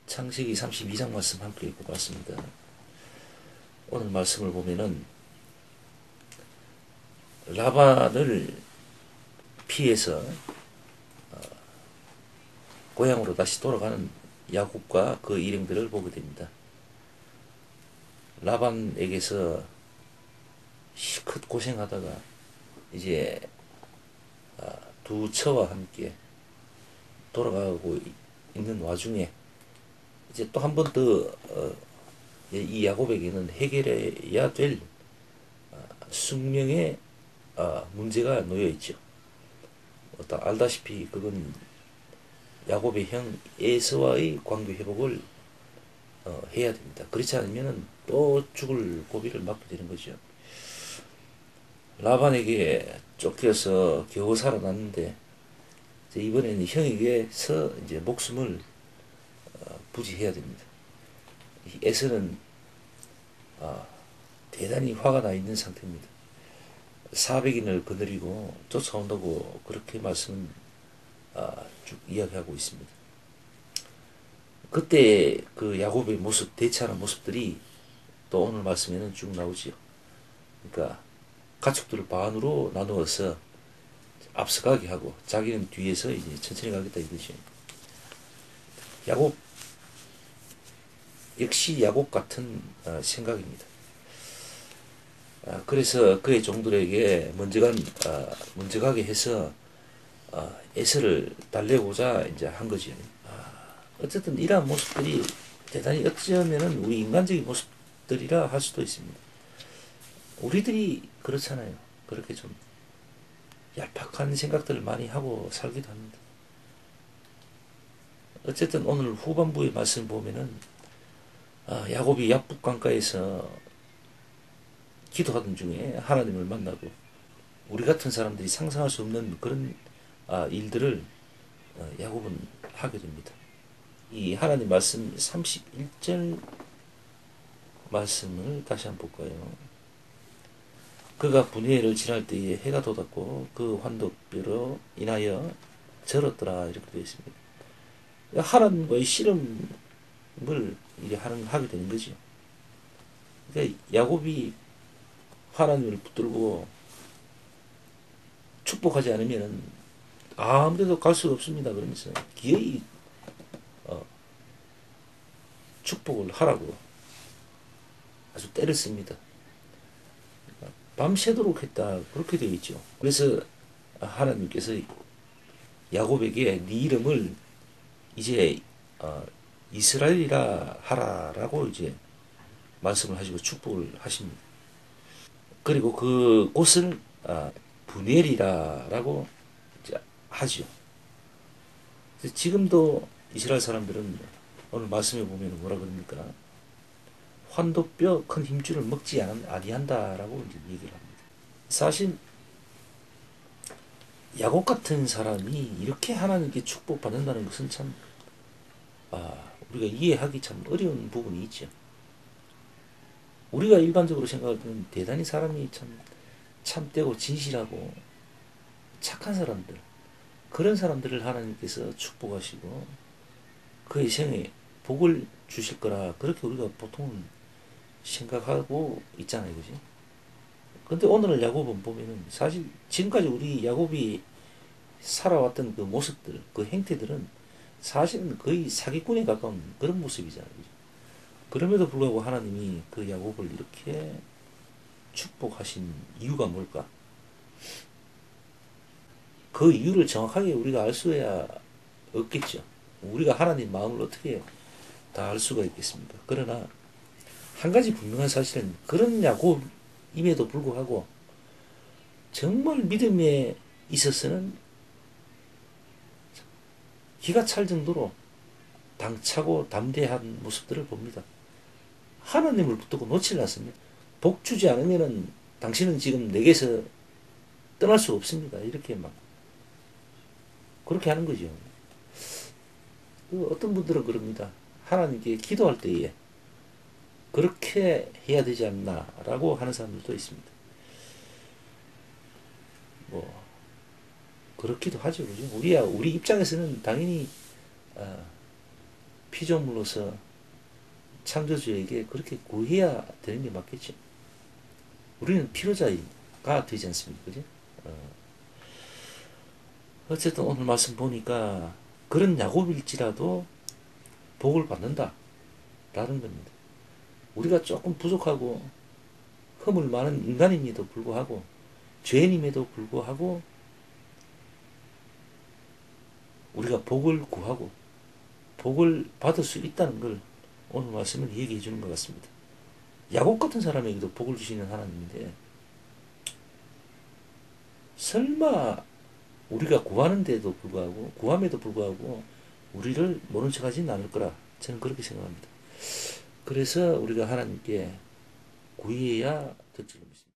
창세기 32장 말씀 함께 읽고 봤습니다. 오늘 말씀을 보면은 라반을 피해서 고향으로 다시 돌아가는 야곱과 그 일행들을 보게 됩니다. 라반에게서 실컷 고생하다가 이제 두 처와 함께 돌아가고 있는 와중에 이제 또 한 번 더 이 야곱에게는 해결해야 될 숙명의 문제가 놓여 있죠. 알다시피 그건 야곱의 형 에서와의 관계 회복을 해야 됩니다. 그렇지 않으면 또 죽을 고비를 맞게 되는 거죠. 라반에게 쫓겨서 겨우 살아났는데 이번에는 형에게서 이제 목숨을 부지해야 됩니다. 에서는 대단히 화가 나 있는 상태입니다. 400인을 거느리고 쫓아온다고 그렇게 말씀은 쭉 이야기하고 있습니다. 그때 그 야곱의 모습, 대처하는 모습들이 또 오늘 말씀에는 쭉 나오지요. 그러니까 가축들을 반으로 나누어서 앞서가게 하고 자기는 뒤에서 이제 천천히 가겠다 이거죠. 야곱 역시 야곱 같은 생각입니다. 그래서 그의 종들에게 먼저 가게 해서 에서를 달래고자 이제 한 거죠. 어쨌든 이러한 모습들이 대단히 어쩌면은 우리 인간적인 모습들이라 할 수도 있습니다. 우리들이 그렇잖아요. 그렇게 좀 얄팍한 생각들을 많이 하고 살기도 합니다. 어쨌든 오늘 후반부의 말씀 보면은 야곱이 야복 강가에서 기도하던 중에 하나님을 만나고 우리 같은 사람들이 상상할 수 없는 그런 일들을 야곱은 하게 됩니다. 이 하나님 말씀 31절 말씀을 다시 한번 볼까요? 그가 분이엘을 지날 때에 해가 돋았고 그 환덕뼈로 인하여 절었더라 이렇게 되어 있습니다. 하나님과의 씨름을 하게 되는 거죠. 그러니까 야곱이 하나님을 붙들고 축복하지 않으면 아무데도 갈 수가 없습니다. 그러면서 기어이 축복을 하라고 아주 때를 씁니다. 밤새도록 했다 그렇게 되어 있죠. 그래서 하나님께서 야곱에게 네 이름을 이제 이스라엘이라 하라라고 이제 말씀을 하시고 축복을 하십니다. 그리고 그 곳을 브니엘이라고 하죠. 지금도 이스라엘 사람들은 오늘 말씀에 보면 뭐라 그럽니까? 환도뼈 큰 힘줄을 먹지 아니한다라고 이제 얘기를 합니다. 사실 야곱 같은 사람이 이렇게 하나님께 축복받는다는 것은 참 우리가 이해하기 참 어려운 부분이 있죠. 우리가 일반적으로 생각할 때는 대단히 사람이 참 참되고 진실하고 착한 사람들, 그런 사람들을 하나님께서 축복하시고 그의 생에 복을 주실 거라 그렇게 우리가 보통은 생각하고 있잖아요. 그지? 근데 오늘 야곱은 보면은 사실 지금까지 우리 야곱이 살아왔던 그 모습들, 그 행태들은 사실은 거의 사기꾼에 가까운 그런 모습이잖아요. 그죠? 그럼에도 불구하고 하나님이 그 야곱을 이렇게 축복하신 이유가 뭘까? 그 이유를 정확하게 우리가 알 수야 없겠죠. 우리가 하나님 마음을 어떻게 다 알 수가 있겠습니까? 그러나 한 가지 분명한 사실은 그런 야곱임에도 불구하고 정말 믿음에 있어서는 기가 찰 정도로 당차고 담대한 모습들을 봅니다. 하나님을 붙들고 놓질 않습니다. 복 주지 않으면은 당신은 지금 내게서 떠날 수 없습니다. 이렇게 막 그렇게 하는 거죠. 어떤 분들은 그럽니다. 하나님께 기도할 때에 그렇게 해야 되지 않나라고 하는 사람들도 있습니다. 뭐 그렇기도 하죠, 그죠? 우리 입장에서는 당연히 피조물로서 창조주에게 그렇게 구해야 되는 게 맞겠지. 우리는 피로자가 되지 않습니까? 그지? 어쨌든 오늘 말씀 보니까 그런 야곱일지라도 복을 받는다. 라는 겁니다. 우리가 조금 부족하고 허물 많은 인간임에도 불구하고 죄인임에도 불구하고 우리가 복을 구하고 복을 받을 수 있다는 걸 오늘 말씀을 얘기해 주는 것 같습니다. 야곱 같은 사람에게도 복을 주시는 하나님인데 설마 우리가 구하는데도 불구하고 구함에도 불구하고 우리를 모른 척하지는 않을 거라 저는 그렇게 생각합니다. 그래서 우리가 하나님께 구해야 될 줄 믿습니다.